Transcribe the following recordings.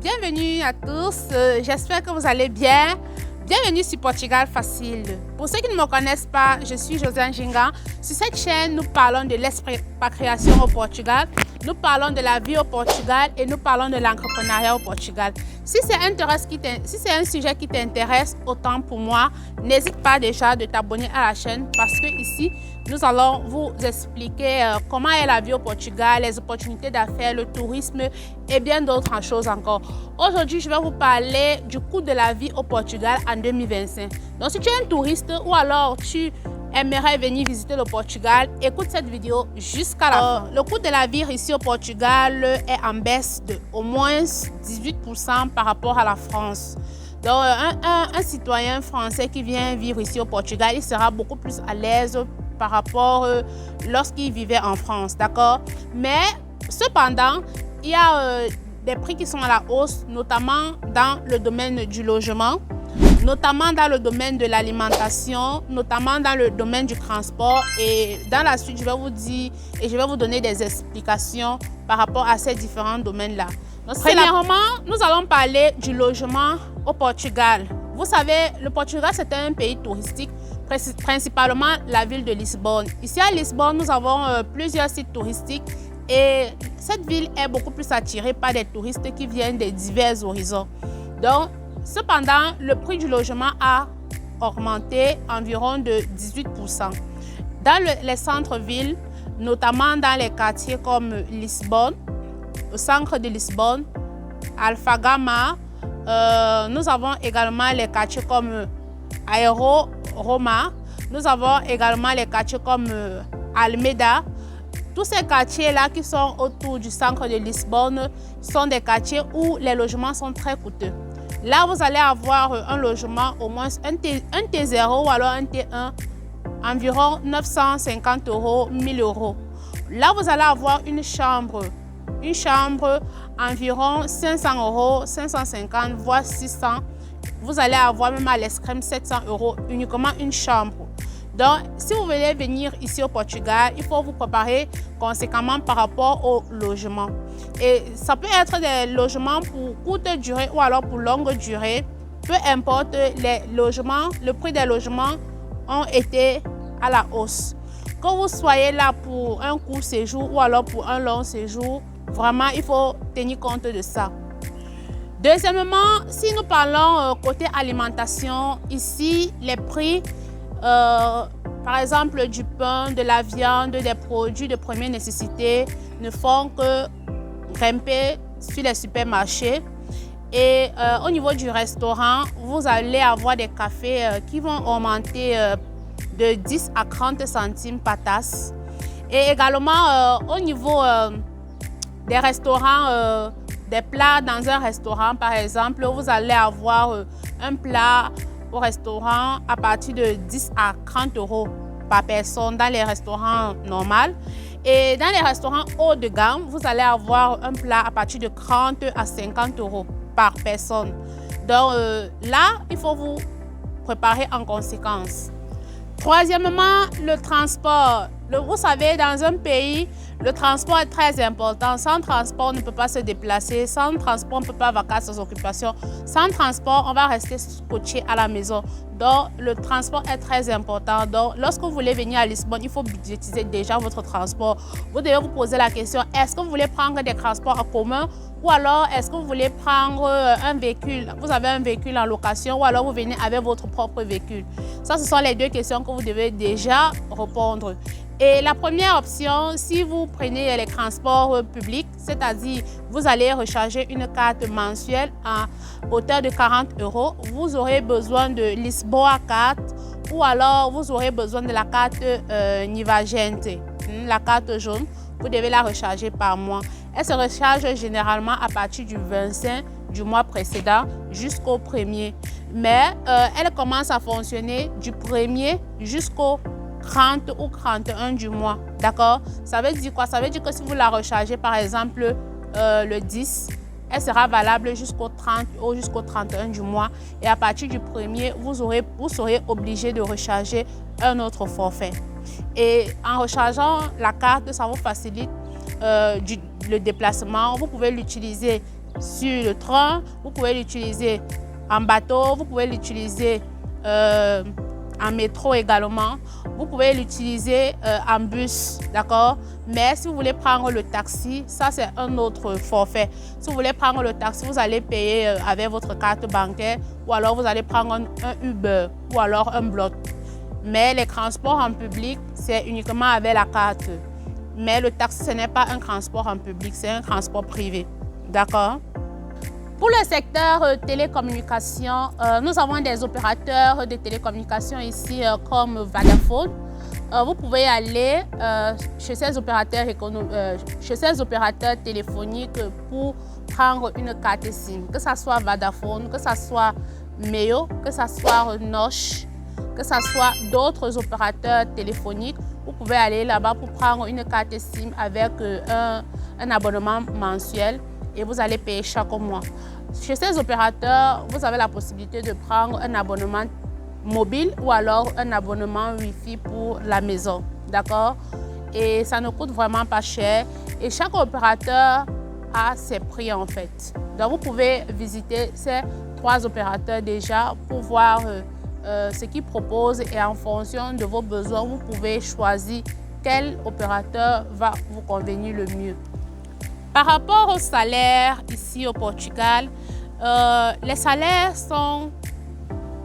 Bienvenue à tous, j'espère que vous allez bien. Bienvenue sur Portugal Facile. Pour ceux qui ne me connaissent pas, je suis Josiane Ginga. Sur cette chaîne, nous parlons de l'expatriation au Portugal, nous parlons de la vie au Portugal et nous parlons de l'entrepreneuriat au Portugal. Si c'est un sujet qui t'intéresse autant pour moi, n'hésite pas déjà de t'abonner à la chaîne parce que ici, nous allons vous expliquer comment est la vie au Portugal, les opportunités d'affaires, le tourisme et bien d'autres choses encore. Aujourd'hui, je vais vous parler du coût de la vie au Portugal en 2025. Donc, si tu es un touriste ou alors tu aimerais venir visiter le Portugal, écoute cette vidéo jusqu'à la fin. Le coût de la vie ici au Portugal est en baisse de au moins 18% par rapport à la France. Donc, un citoyen français qui vient vivre ici au Portugal, il sera beaucoup plus à l'aise par rapport lorsqu'il vivait en France, d'accord? Mais cependant, il y a des prix qui sont à la hausse, notamment dans le domaine du logement, notamment dans le domaine de l'alimentation, notamment dans le domaine du transport. Et dans la suite, je vais vous dire et je vais vous donner des explications par rapport à ces différents domaines-là. Premièrement, nous allons parler du logement au Portugal. Vous savez, le Portugal, c'est un pays touristique, principalement la ville de Lisbonne. Ici à Lisbonne, nous avons plusieurs sites touristiques et cette ville est beaucoup plus attirée par des touristes qui viennent de divers horizons. Donc, cependant, le prix du logement a augmenté environ de 18%. Dans les centres-villes, notamment dans les quartiers comme Lisbonne, au centre de Lisbonne, Alfagama, nous avons également les quartiers comme Aero Roma, nous avons également les quartiers comme Almeida. Tous ces quartiers-là qui sont autour du centre de Lisbonne sont des quartiers où les logements sont très coûteux. Là, vous allez avoir un logement, au moins un T0 ou alors un T1, environ 950 €, 1000 €. Là, vous allez avoir une chambre environ 500 €, 550, voire 600. Vous allez avoir même à l'escrime 700 € uniquement une chambre. Donc, si vous voulez venir ici au Portugal, il faut vous préparer conséquemment par rapport au logement. Et ça peut être des logements pour courte durée ou alors pour longue durée. Peu importe, les logements, le prix des logements ont été à la hausse. Que vous soyez là pour un court séjour ou alors pour un long séjour, vraiment, il faut tenir compte de ça. Deuxièmement, si nous parlons côté alimentation, ici, les prix, par exemple, du pain, de la viande, des produits de première nécessité ne font que grimper sur les supermarchés. Et au niveau du restaurant, vous allez avoir des cafés qui vont augmenter de 10 à 30 centimes par tasse. Et également, au niveau des restaurants, des plats dans un restaurant, par exemple, vous allez avoir un plat au restaurant à partir de 10 à 30 € par personne dans les restaurants normaux. Et dans les restaurants haut de gamme, vous allez avoir un plat à partir de 30 à 50 € par personne. Donc là, il faut vous préparer en conséquence. Troisièmement, le transport. Vous savez, dans un pays, le transport est très important. Sans transport, on ne peut pas se déplacer. Sans transport, on ne peut pas vaquer à ses occupations. Sans transport, on va rester scotché à la maison. Donc, le transport est très important. Donc, lorsque vous voulez venir à Lisbonne, il faut budgétiser déjà votre transport. Vous devez vous poser la question, est-ce que vous voulez prendre des transports en commun ou alors est-ce que vous voulez prendre un véhicule? Vous avez un véhicule en location ou alors vous venez avec votre propre véhicule? Ça, ce sont les deux questions que vous devez déjà répondre. Et la première option, si vous prenez les transports publics, c'est-à-dire vous allez recharger une carte mensuelle à hauteur de 40 €, vous aurez besoin de Lisboa Card ou alors vous aurez besoin de la carte Nivagente, la carte jaune. Vous devez la recharger par mois. Elle se recharge généralement à partir du 25 du mois précédent jusqu'au 1er. Mais elle commence à fonctionner du 1er jusqu'au 30 ou 31 du mois, d'accord? Ça veut dire quoi? Ça veut dire que si vous la rechargez par exemple le 10, elle sera valable jusqu'au 30 ou jusqu'au 31 du mois. Et à partir du 1er, vous serez obligé de recharger un autre forfait. Et en rechargeant la carte, ça vous facilite le déplacement. Vous pouvez l'utiliser sur le train, vous pouvez l'utiliser en bateau, vous pouvez l'utiliser en métro également, vous pouvez l'utiliser en bus, d'accord? Mais si vous voulez prendre le taxi, ça c'est un autre forfait. Si vous voulez prendre le taxi, vous allez payer avec votre carte bancaire ou alors vous allez prendre un Uber ou alors un Bolt. Mais les transports en public, c'est uniquement avec la carte. Mais le taxi, ce n'est pas un transport en public, c'est un transport privé, d'accord? Pour le secteur télécommunications, nous avons des opérateurs de télécommunications ici comme Vodafone. Vous pouvez aller chez ces opérateurs téléphoniques pour prendre une carte SIM, que ce soit Vodafone, que ce soit Meo, que ce soit Noche, que ce soit d'autres opérateurs téléphoniques. Vous pouvez aller là-bas pour prendre une carte SIM avec un abonnement mensuel et vous allez payer chaque mois. Chez ces opérateurs, vous avez la possibilité de prendre un abonnement mobile ou alors un abonnement Wi-Fi pour la maison, d'accord? Et ça ne coûte vraiment pas cher et chaque opérateur a ses prix en fait. Donc vous pouvez visiter ces 3 opérateurs déjà pour voir ce qu'ils proposent et en fonction de vos besoins, vous pouvez choisir quel opérateur va vous convenir le mieux. Par rapport au salaire ici au Portugal, les salaires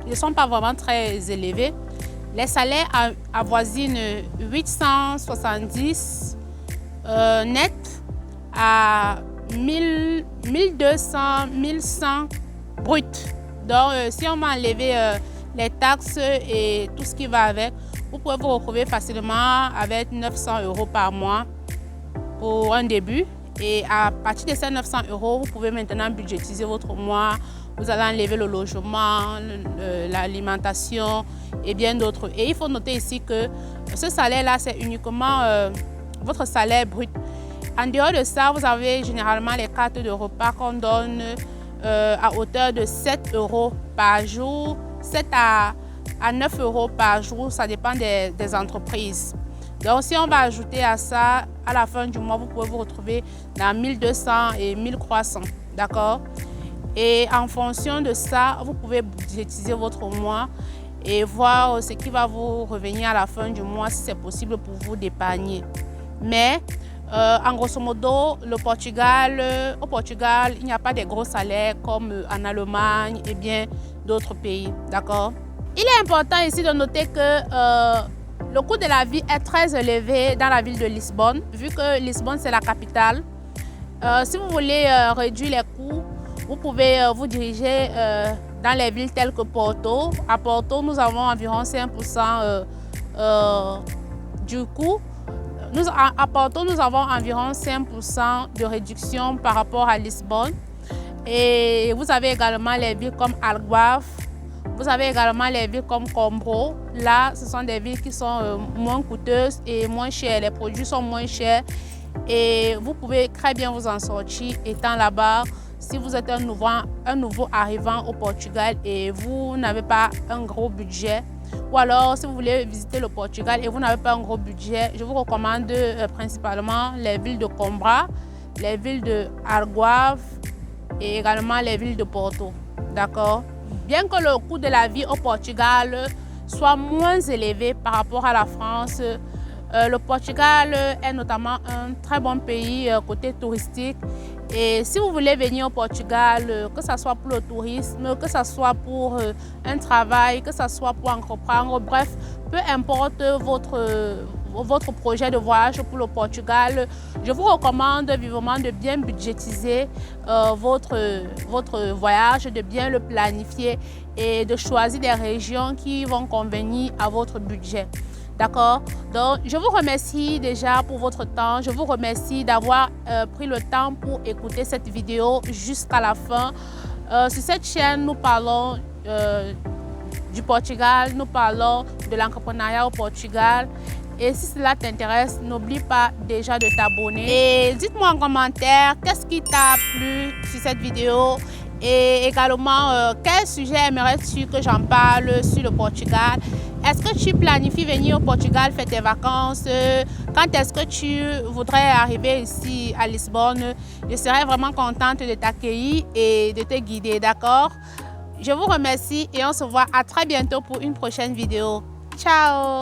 ne sont pas vraiment très élevés. Les salaires avoisinent 870 net à 1200, 1100 brut. Donc, si on va enlever les taxes et tout ce qui va avec, vous pouvez vous retrouver facilement avec 900 € par mois pour un début. Et à partir de ces 900 €, vous pouvez maintenant budgétiser votre mois. Vous allez enlever le logement, l'alimentation et bien d'autres. Et il faut noter ici que ce salaire-là, c'est uniquement votre salaire brut. En dehors de ça, vous avez généralement les cartes de repas qu'on donne à hauteur de 7 € par jour, 7 à 9 € par jour, ça dépend des entreprises. Donc, si on va ajouter à ça, à la fin du mois, vous pouvez vous retrouver dans 1200 et 1300, d'accord? Et en fonction de ça, vous pouvez budgétiser votre mois et voir ce qui va vous revenir à la fin du mois, si c'est possible pour vous d'épargner. Mais, en grosso modo, au Portugal, il n'y a pas de gros salaires comme en Allemagne et bien d'autres pays, d'accord? Il est important ici de noter que le coût de la vie est très élevé dans la ville de Lisbonne, vu que Lisbonne, c'est la capitale. Si vous voulez réduire les coûts, vous pouvez vous diriger dans les villes telles que Porto. À Porto, nous avons environ 5% du coût. À Porto, nous avons environ 5% de réduction par rapport à Lisbonne. Et vous avez également les villes comme Algarve. Vous avez également les villes comme Coimbra. Là, ce sont des villes qui sont moins coûteuses et moins chères. Les produits sont moins chers et vous pouvez très bien vous en sortir étant là-bas. Si vous êtes un nouveau arrivant au Portugal et vous n'avez pas un gros budget, ou alors si vous voulez visiter le Portugal et vous n'avez pas un gros budget, je vous recommande principalement les villes de Coimbra, les villes de Algarve et également les villes de Porto. D'accord? Bien que le coût de la vie au Portugal soit moins élevé par rapport à la France, le Portugal est notamment un très bon pays côté touristique. Et si vous voulez venir au Portugal, que ce soit pour le tourisme, que ce soit pour un travail, que ce soit pour entreprendre, bref, peu importe votre projet de voyage pour le Portugal, je vous recommande vivement de bien budgétiser votre voyage, de bien le planifier et de choisir des régions qui vont convenir à votre budget. D'accord? Donc, je vous remercie déjà pour votre temps. Je vous remercie d'avoir pris le temps pour écouter cette vidéo jusqu'à la fin. Sur cette chaîne, nous parlons du Portugal, nous parlons de l'entrepreneuriat au Portugal. Et si cela t'intéresse, n'oublie pas déjà de t'abonner. Et dites-moi en commentaire qu'est-ce qui t'a plu sur cette vidéo. Et également, quel sujet aimerais-tu que j'en parle sur le Portugal? Est-ce que tu planifies venir au Portugal faire tes vacances? Quand est-ce que tu voudrais arriver ici à Lisbonne? Je serais vraiment contente de t'accueillir et de te guider, d'accord? Je vous remercie et on se voit à très bientôt pour une prochaine vidéo. Ciao!